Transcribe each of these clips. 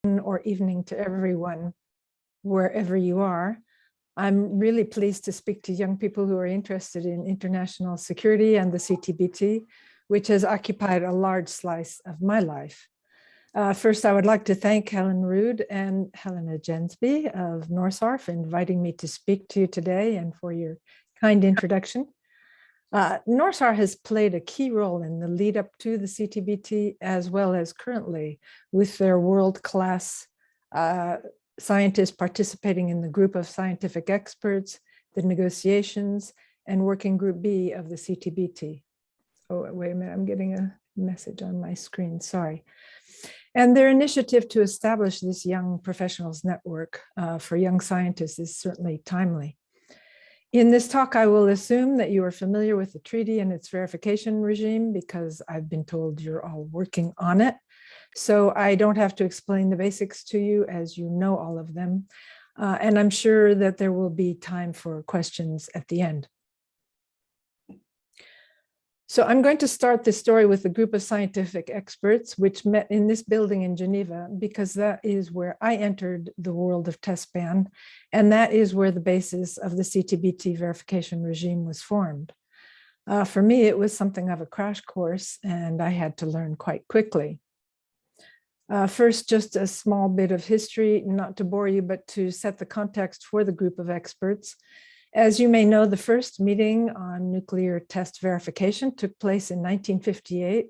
or evening to everyone, wherever you are. I'm really pleased to speak to young people who are interested in international security and the CTBT, which has occupied a large slice of my life. First, I would like to thank Helen Rood and Helena Jensby of NORSAR for inviting me to speak to you today and for your kind introduction. NORSAR has played a key role in the lead up to the CTBT, as well as currently with their world-class scientists participating in the group of scientific experts, the negotiations, and working group B of the CTBT. Oh, wait a minute, I'm getting a message on my screen, sorry. And their initiative to establish this young professionals network for young scientists is certainly timely. In this talk, I will assume that you are familiar with the treaty and its verification regime because I've been told you're all working on it. So I don't have to explain the basics to you as you know all of them. And I'm sure that there will be time for questions at the end. So I'm going to start this story with a group of scientific experts which met in this building in Geneva, because that is where I entered the world of test ban, and that is where the basis of the CTBT verification regime was formed. For me, it was something of a crash course, and I had to learn quite quickly. First, just a small bit of history, not to bore you, but to set the context for the group of experts. As you may know, the first meeting on nuclear test verification took place in 1958,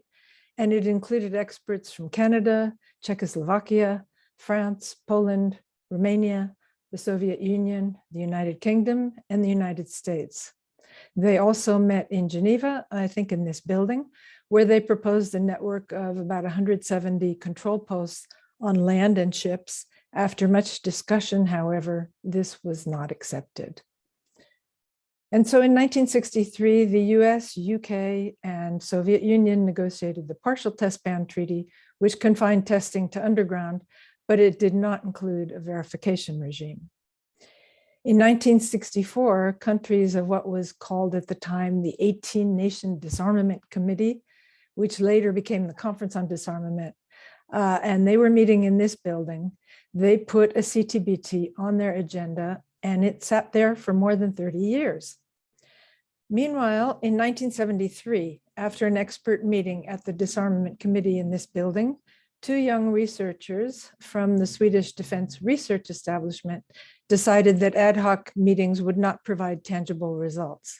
and it included experts from Canada, Czechoslovakia, France, Poland, Romania, the Soviet Union, the United Kingdom, and the United States. They also met in Geneva, I think in this building, where they proposed a network of about 170 control posts on land and ships. After much discussion, however, this was not accepted. And so in 1963, the U.S., U.K., and Soviet Union negotiated the Partial Test Ban Treaty, which confined testing to underground, but it did not include a verification regime. In 1964, countries of what was called at the time the 18-Nation Disarmament Committee, which later became the Conference on Disarmament, and they were meeting in this building. They put a CTBT on their agenda, and it sat there for more than 30 years. Meanwhile, in 1973, after an expert meeting at the Disarmament Committee in this building, two young researchers from the Swedish Defense Research Establishment decided that ad hoc meetings would not provide tangible results.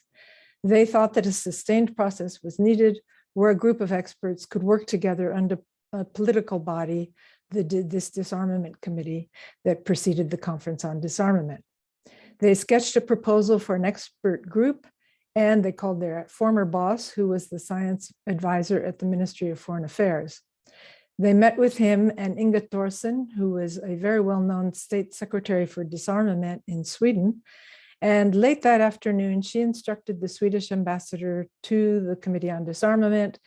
They thought that a sustained process was needed where a group of experts could work together under a political body, this Disarmament Committee that preceded the Conference on Disarmament. They sketched a proposal for an expert group, and they called their former boss, who was the science advisor at the Ministry of Foreign Affairs. They met with him and Inga Thorsen, who was a very well-known state secretary for disarmament in Sweden. And late that afternoon, she instructed the Swedish ambassador to the Committee on Disarmament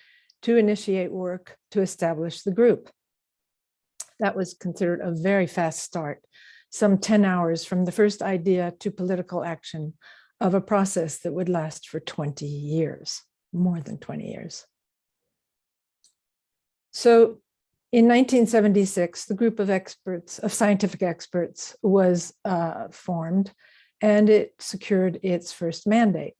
to initiate work to establish the group. That was considered a very fast start, some 10 hours from the first idea to political action of a process that would last for 20 years, more than 20 years. So in 1976, the group of experts, of scientific experts, was formed, and it secured its first mandate.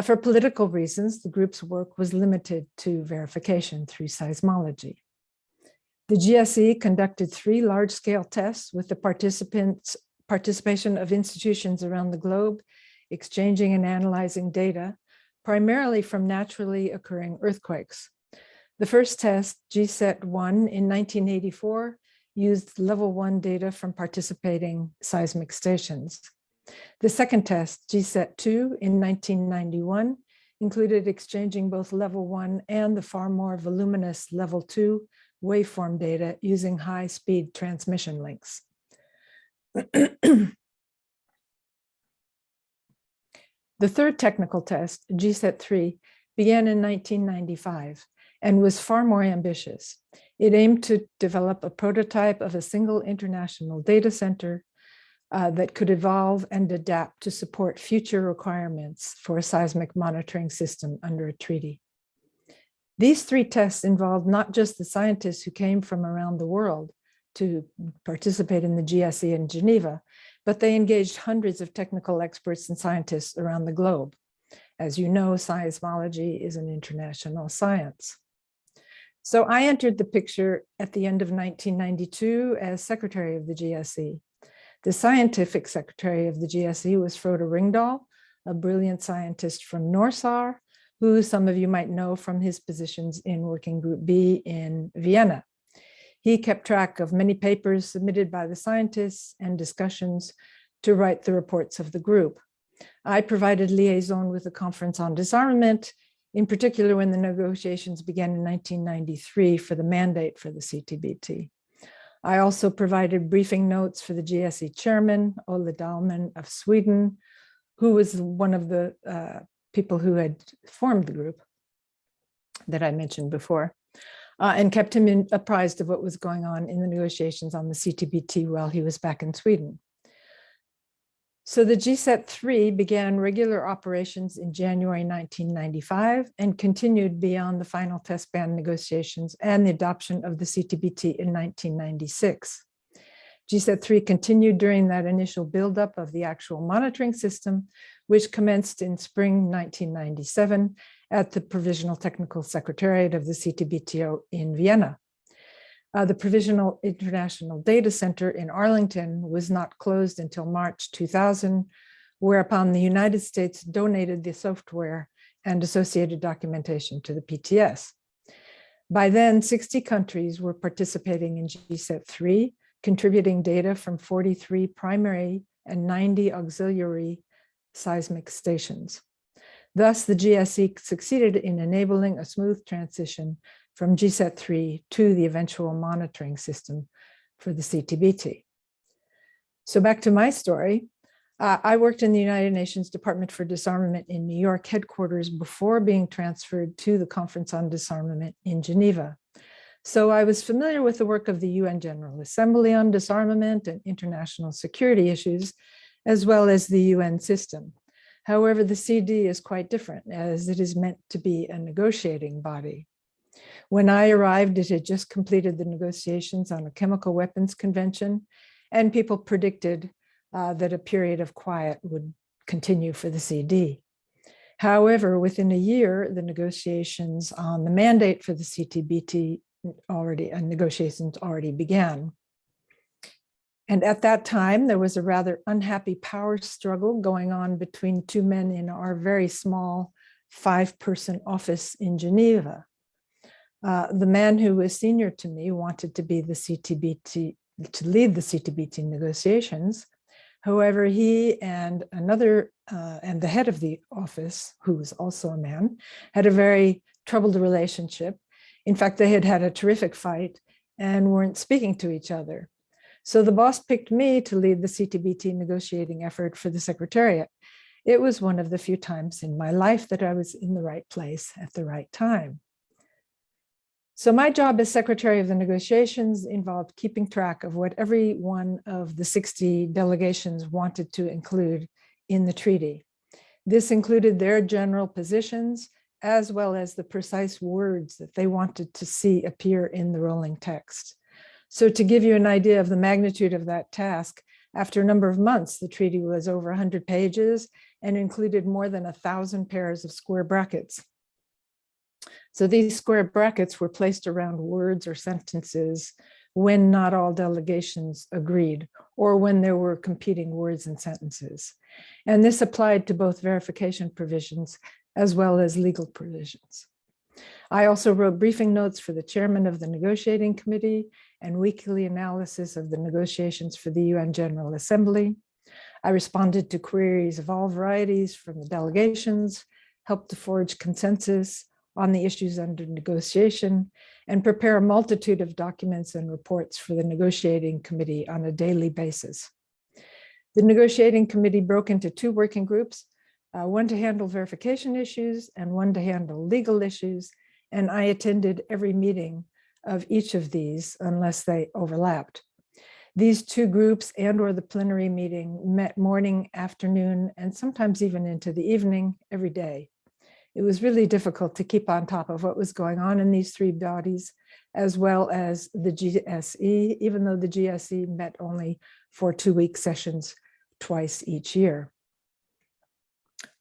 For political reasons, the group's work was limited to verification through seismology. The GSE conducted 3 large-scale tests with the participation of institutions around the globe, exchanging and analyzing data, primarily from naturally occurring earthquakes. The first test, GSET-1 in 1984, used level 1 data from participating seismic stations. The second test, GSET-2 in 1991, included exchanging both level 1 and the far more voluminous level 2 waveform data using high-speed transmission links. The third technical test, GSET-3, began in 1995 and was far more ambitious. It aimed to develop a prototype of a single international data center that could evolve and adapt to support future requirements for a seismic monitoring system under a treaty. These 3 tests involved not just the scientists who came from around the world, to participate in the GSE in Geneva, but they engaged hundreds of technical experts and scientists around the globe. As you know, seismology is an international science. So I entered the picture at the end of 1992 as secretary of the GSE. The scientific secretary of the GSE was Frode Ringdahl, a brilliant scientist from Norsar, who some of you might know from his positions in Working Group B in Vienna. He kept track of many papers submitted by the scientists and discussions to write the reports of the group. I provided liaison with the Conference on Disarmament, in particular when the negotiations began in 1993 for the mandate for the CTBT. I also provided briefing notes for the GSE chairman, Olle Dahlman of Sweden, who was one of the people who had formed the group that I mentioned before, and kept him apprised of what was going on in the negotiations on the CTBT while he was back in Sweden. So the GSET-3 began regular operations in January 1995 and continued beyond the final test ban negotiations and the adoption of the CTBT in 1996. GSET-3 continued during that initial buildup of the actual monitoring system, which commenced in spring 1997 at the Provisional Technical Secretariat of the CTBTO in Vienna. The Provisional International Data Center in Arlington was not closed until March 2000, whereupon the United States donated the software and associated documentation to the PTS. By then, 60 countries were participating in GSET-3, contributing data from 43 primary and 90 auxiliary seismic stations. Thus, the GSE succeeded in enabling a smooth transition from GSET-3 to the eventual monitoring system for the CTBT. So back to my story. I worked in the United Nations Department for Disarmament in New York headquarters before being transferred to the Conference on Disarmament in Geneva. So I was familiar with the work of the UN General Assembly on disarmament and international security issues, as well as the UN system. However, the CD is quite different, as it is meant to be a negotiating body. When I arrived, it had just completed the negotiations on a chemical weapons convention, and people predicted that a period of quiet would continue for the CD. However, within a year, the negotiations on the mandate for the CTBT negotiations already began. And at that time, there was a rather unhappy power struggle going on between two men in our very small 5-person office in Geneva. The man who was senior to me wanted to be the CTBT, to lead the CTBT negotiations. However, he and another, and the head of the office, who was also a man, had a very troubled relationship. In fact, they had had a terrific fight and weren't speaking to each other. So the boss picked me to lead the CTBT negotiating effort for the Secretariat. It was one of the few times in my life that I was in the right place at the right time. So my job as Secretary of the Negotiations involved keeping track of what every one of the 60 delegations wanted to include in the treaty. This included their general positions, as well as the precise words that they wanted to see appear in the rolling text. So to give you an idea of the magnitude of that task, after a number of months, the treaty was over 100 pages and included more than 1,000 pairs of square brackets. So these square brackets were placed around words or sentences when not all delegations agreed, or when there were competing words and sentences. And this applied to both verification provisions as well as legal provisions. I also wrote briefing notes for the chairman of the negotiating committee and weekly analysis of the negotiations for the UN General Assembly. I responded to queries of all varieties from the delegations, helped to forge consensus on the issues under negotiation, and prepare a multitude of documents and reports for the negotiating committee on a daily basis. The negotiating committee broke into 2 working groups, one to handle verification issues and one to handle legal issues, and I attended every meeting of each of these unless they overlapped. These 2 groups and or the plenary meeting met morning, afternoon, and sometimes even into the evening every day. It was really difficult to keep on top of what was going on in these 3 bodies, as well as the GSE, even though the GSE met only for 2-week sessions twice each year.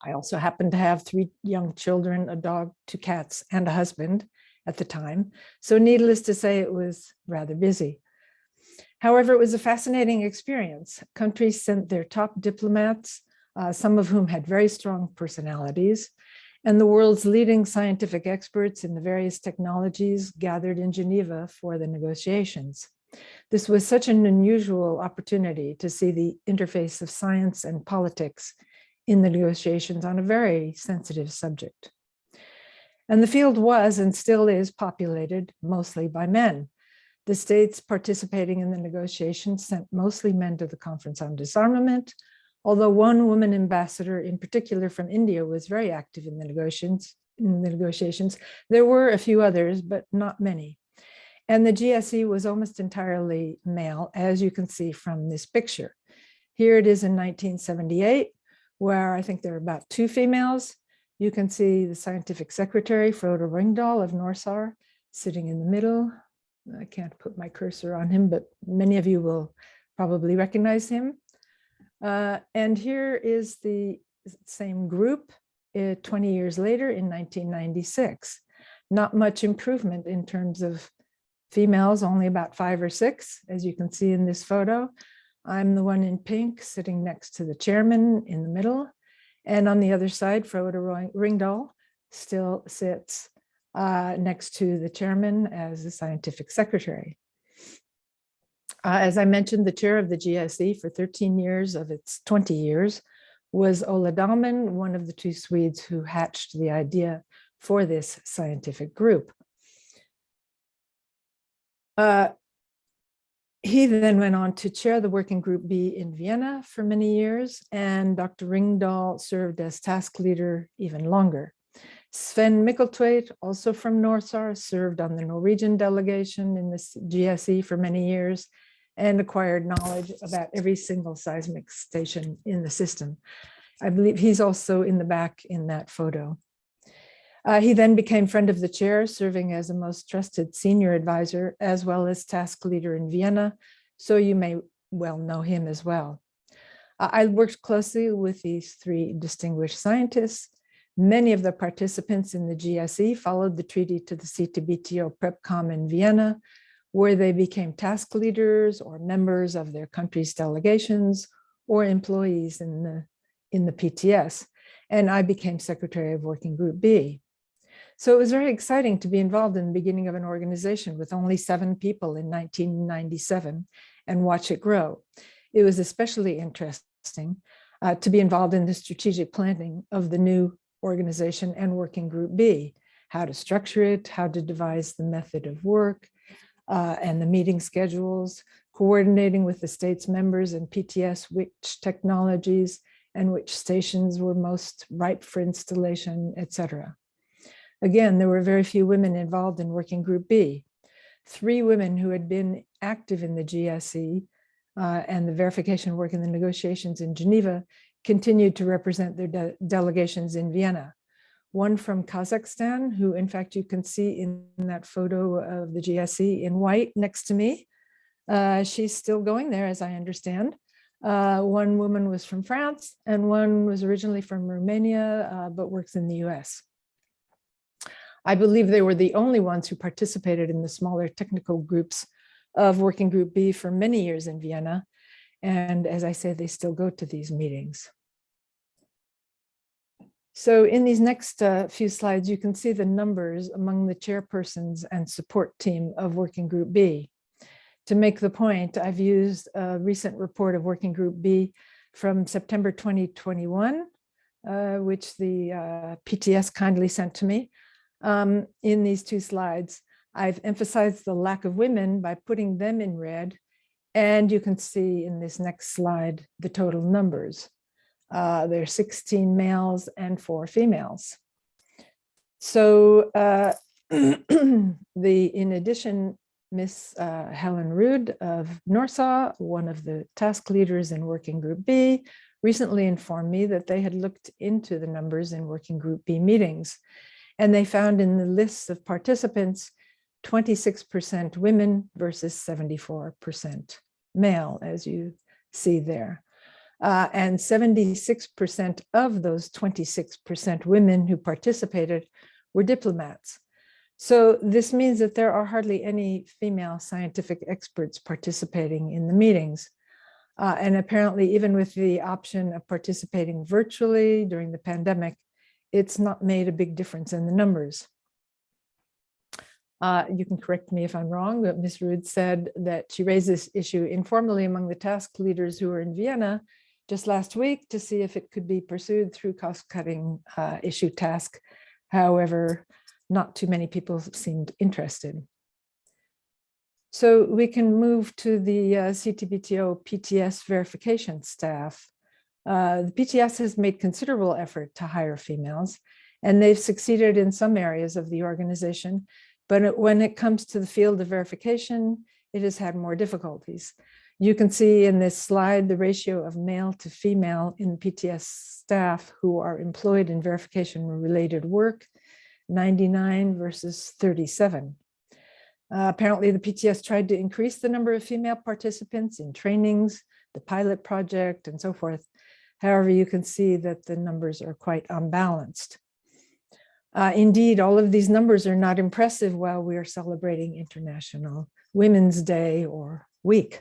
I also happened to have 3 young children, a dog, 2 cats, and a husband at the time. So needless to say, it was rather busy. However, it was a fascinating experience. Countries sent their top diplomats, some of whom had very strong personalities, and the world's leading scientific experts in the various technologies gathered in Geneva for the negotiations. This was such an unusual opportunity to see the interface of science and politics in the negotiations on a very sensitive subject. And the field was and still is populated mostly by men. The states participating in the negotiations sent mostly men to the Conference on Disarmament, although one woman ambassador in particular from India was very active in the negotiations. There were a few others, but not many. And the GSE was almost entirely male, as you can see from this picture. Here it is in 1978, where I think there are about 2 females. You can see the scientific secretary, Frode Ringdahl of NORSAR, sitting in the middle. I can't put my cursor on him, but many of you will probably recognize him. And here is the same group 20 years later in 1996. Not much improvement in terms of females, only about 5 or 6, as you can see in this photo. I'm the one in pink sitting next to the chairman in the middle. And on the other side, Frode Ringdahl still sits next to the chairman as the scientific secretary. As I mentioned, the chair of the GSE for 13 years of its 20 years was Ola Dahlman, one of the 2 Swedes who hatched the idea for this scientific group. He then went on to chair the Working Group B in Vienna for many years, and Dr. Ringdahl served as task leader even longer. Sven Micheltveit, also from NORSAR, served on the Norwegian delegation in the GSE for many years and acquired knowledge about every single seismic station in the system. I believe he's also in the back in that photo. He then became friend of the chair, serving as a most trusted senior advisor, as well as task leader in Vienna, so you may well know him as well. I worked closely with these 3 distinguished scientists. Many of the participants in the GSE followed the treaty to the CTBTO PrepCom in Vienna, where they became task leaders or members of their country's delegations or employees in the PTS. And I became secretary of Working Group B. So it was very exciting to be involved in the beginning of an organization with only 7 people in 1997 and watch it grow. It was especially interesting to be involved in the strategic planning of the new organization and Working Group B, how to structure it, how to devise the method of work and the meeting schedules, coordinating with the state's members and PTS which technologies and which stations were most ripe for installation, etc. Again, there were very few women involved in Working Group B. 3 women who had been active in the GSE and the verification work in the negotiations in Geneva continued to represent their delegations in Vienna. One from Kazakhstan, who in fact you can see in that photo of the GSE in white next to me. She's still going there, as I understand. One woman was from France and one was originally from Romania, but works in the US. I believe they were the only ones who participated in the smaller technical groups of Working Group B for many years in Vienna. And as I say, they still go to these meetings. So in these next few slides, you can see the numbers among the chairpersons and support team of Working Group B. To make the point, I've used a recent report of Working Group B from September 2021, which the PTS kindly sent to me. In these 2 slides, I've emphasized the lack of women by putting them in red, and you can see in this next slide the total numbers. There are 16 males and 4 females. So in addition, Miss Helen Ruud of NORSA, one of the task leaders in Working Group B, recently informed me that they had looked into the numbers in Working Group B meetings. And they found in the lists of participants 26% women versus 74% male, as you see there. And 76% of those 26% women who participated were diplomats. So this means that there are hardly any female scientific experts participating in the meetings. And apparently, even with the option of participating virtually during the pandemic, it's not made a big difference in the numbers. You can correct me if I'm wrong, but Ms. Ruud said that she raised this issue informally among the task leaders who were in Vienna just last week to see if it could be pursued through cost-cutting issue task. However, not too many people seemed interested. So we can move to the CTBTO PTS verification staff. The PTS has made considerable effort to hire females, and they've succeeded in some areas of the organization. But when it comes to the field of verification, it has had more difficulties. You can see in this slide the ratio of male to female in PTS staff who are employed in verification-related work, 99 versus 37. Apparently, the PTS tried to increase the number of female participants in trainings, the pilot project, and so forth. However, you can see that the numbers are quite unbalanced. Indeed, all of these numbers are not impressive while we are celebrating International Women's Day or Week.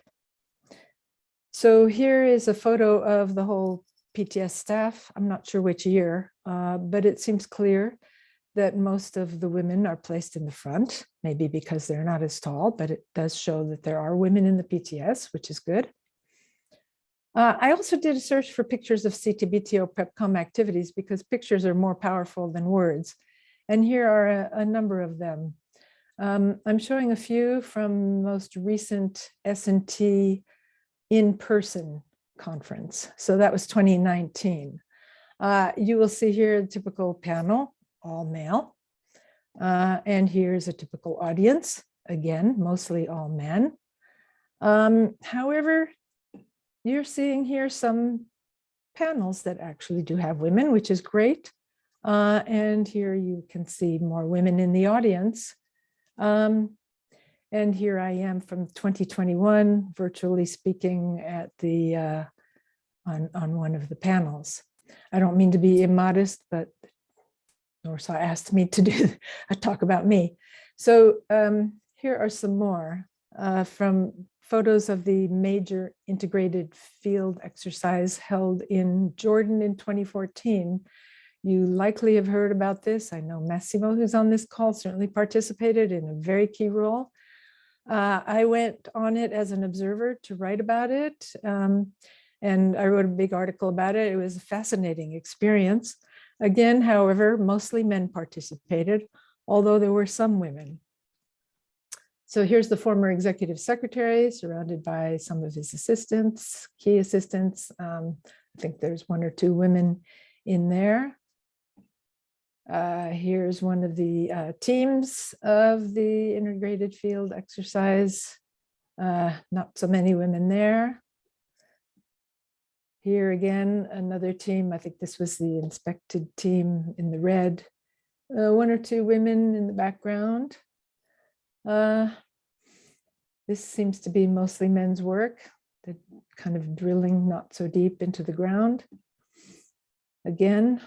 So here is a photo of the whole PTS staff. I'm not sure which year, but it seems clear that most of the women are placed in the front, maybe because they're not as tall, but it does show that there are women in the PTS, which is good. I also did a search for pictures of CTBTO PrepCom activities because pictures are more powerful than words. And here are a number of them. I'm showing a few from most recent S&T in-person conference. So that was 2019. You will see here a typical panel, all male. And here's a typical audience, again, mostly all men. However, you're seeing here some panels that actually do have women, which is great. And here you can see more women in the audience. And here I am from 2021, virtually speaking at the on one of the panels. I don't mean to be immodest, but Norsa asked me to do a talk about me. So here are some more from photos of the major integrated field exercise held in Jordan in 2014. You likely have heard about this. I know Massimo, who's on this call, certainly participated in a very key role. I went on it as an observer to write about it, and I wrote a big article about it. It was a fascinating experience. Again, however, mostly men participated, although there were some women. So here's the former executive secretary surrounded by some of his assistants, key assistants. I think there's one or two women in there. Here's one of the teams of the integrated field exercise. Not so many women there. Here again, another team. I think this was the inspected team in the red. One or two women in the background. This seems to be mostly men's work, the kind of drilling not so deep into the ground. Again,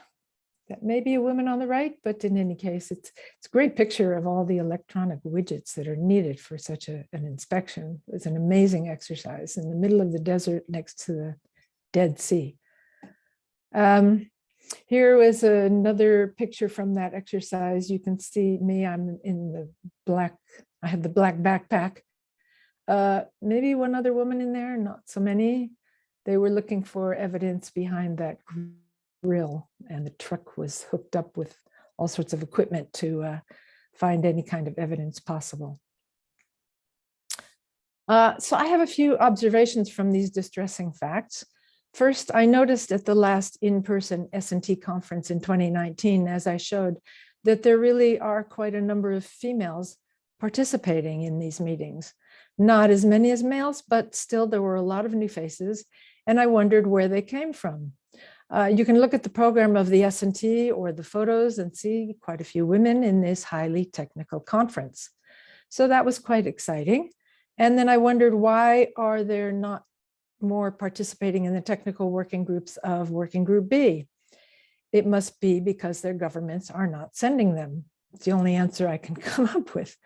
that may be a woman on the right, but in any case, it's a great picture of all the electronic widgets that are needed for such an inspection. It's an amazing exercise in the middle of the desert next to the Dead Sea. Here was another picture from that exercise. You can see me, I'm in the black, I have the black backpack. Maybe one other woman in there, not so many. They were looking for evidence behind that grill, and the truck was hooked up with all sorts of equipment to find any kind of evidence possible. So I have a few observations from these distressing facts. First, I noticed at the last in-person S&T conference in 2019, as I showed, that there really are quite a number of females participating in these meetings. Not as many as males, but still there were a lot of new faces, and I wondered where they came from. You can look at the program of the S&T or the photos and see quite a few women in this highly technical conference. So that was quite exciting. And then I wondered, why are there not more participating in the technical working groups of Working Group B? It must be because their governments are not sending them. It's the only answer I can come up with.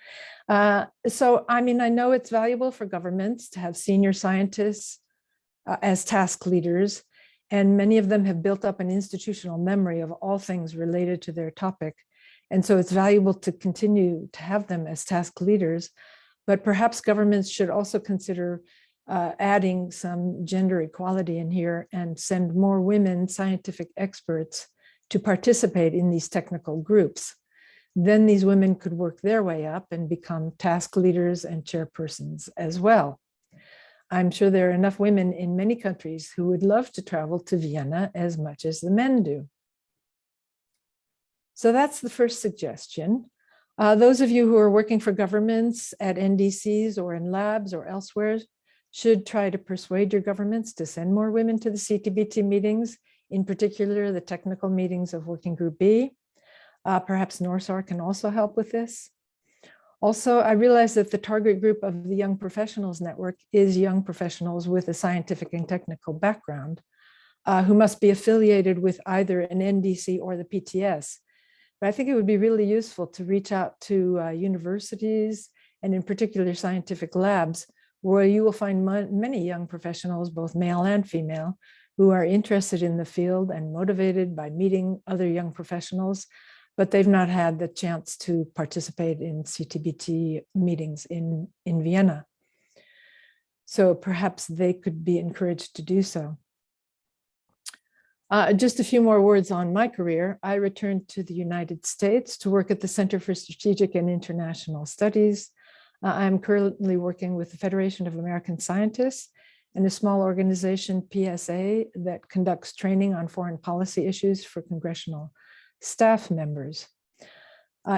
So, I mean, I know it's valuable for governments to have senior scientists as task leaders, and many of them have built up an institutional memory of all things related to their topic. And so it's valuable to continue to have them as task leaders, but perhaps governments should also consider adding some gender equality in here and send more women scientific experts to participate in these technical groups. Then these women could work their way up and become task leaders and chairpersons as well. I'm sure there are enough women in many countries who would love to travel to Vienna as much as the men do. So that's the first suggestion. Those of you who are working for governments at NDCs or in labs or elsewhere should try to persuade your governments to send more women to the CTBT meetings, in particular the technical meetings of Working Group B. Perhaps NORSAR can also help with this. Also, I realize that the target group of the Young Professionals Network is young professionals with a scientific and technical background who must be affiliated with either an NDC or the PTS. But I think it would be really useful to reach out to universities and in particular scientific labs, where you will find many young professionals, both male and female, who are interested in the field and motivated by meeting other young professionals, but they've not had the chance to participate in CTBT meetings in Vienna. So perhaps they could be encouraged to do so. Just a few more words on my career. I returned to the United States to work at the Center for Strategic and International Studies. I'm currently working with the Federation of American Scientists and a small organization, PSA, that conducts training on foreign policy issues for congressional staff members.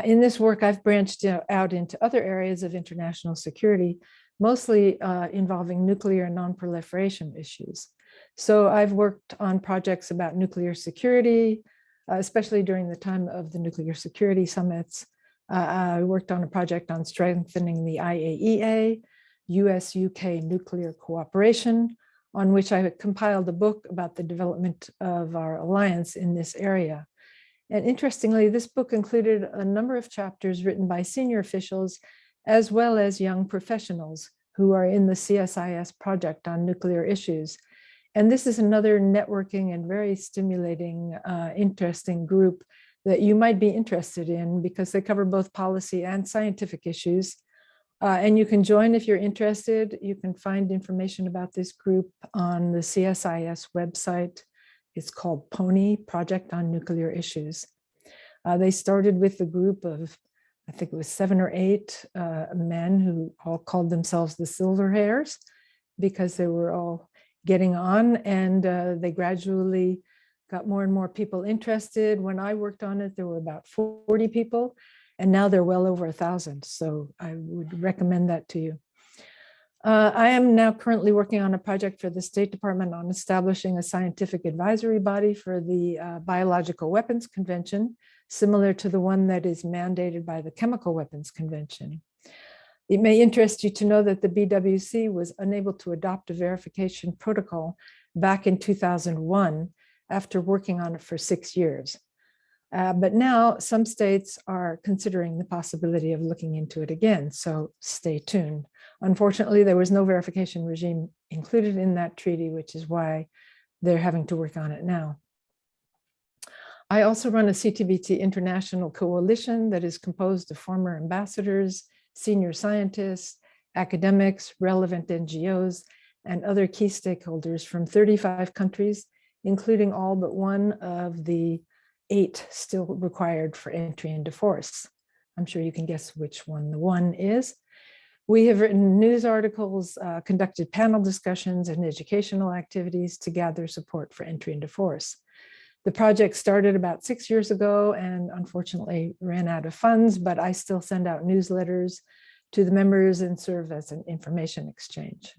In this work, I've branched out into other areas of international security, mostly involving nuclear and non-proliferation issues. So I've worked on projects about nuclear security, especially during the time of the nuclear security summits. I worked on a project on strengthening the IAEA, U.S. U.K. nuclear cooperation, on which I compiled a book about the development of our alliance in this area. And interestingly, this book included a number of chapters written by senior officials, as well as young professionals who are in the CSIS project on nuclear issues. And this is another networking and very stimulating, interesting group that you might be interested in because they cover both policy and scientific issues. And you can join if you're interested. You can find information about this group on the CSIS website. It's called PONY, Project on Nuclear Issues. They started with a group of, I think it was 7 or 8 men who all called themselves the Silver Hairs because they were all getting on, and they gradually got more and more people interested. When I worked on it, there were about 40 people, and now they're well over 1,000. So I would recommend that to you. I am now currently working on a project for the State Department on establishing a scientific advisory body for the Biological Weapons Convention, similar to the one that is mandated by the Chemical Weapons Convention. It may interest you to know that the BWC was unable to adopt a verification protocol back in 2001 after working on it for 6 years. But now some states are considering the possibility of looking into it again, so stay tuned. Unfortunately, there was no verification regime included in that treaty, which is why they're having to work on it now. I also run a CTBT international coalition that is composed of former ambassadors, senior scientists, academics, relevant NGOs, and other key stakeholders from 35 countries, including all but one of the 8 still required for entry into force. I'm sure you can guess which one the one is. We have written news articles, conducted panel discussions and educational activities to gather support for entry into force. The project started about 6 years ago and unfortunately ran out of funds, but I still send out newsletters to the members and serve as an information exchange.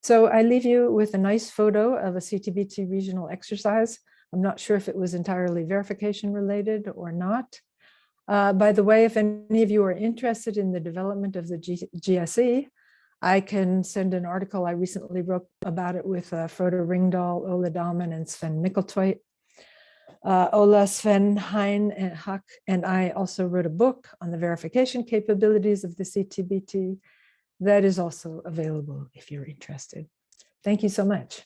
So I leave you with a nice photo of a CTBT regional exercise. I'm not sure if it was entirely verification related or not. By the way, if any of you are interested in the development of the GSE, I can send an article I recently wrote about it with Frode Ringdahl, Ola Dahlman, and Sven Mickeltveit. Ola, Sven, Hein, and Huck, and I also wrote a book on the verification capabilities of the CTBT that is also available if you're interested. Thank you so much.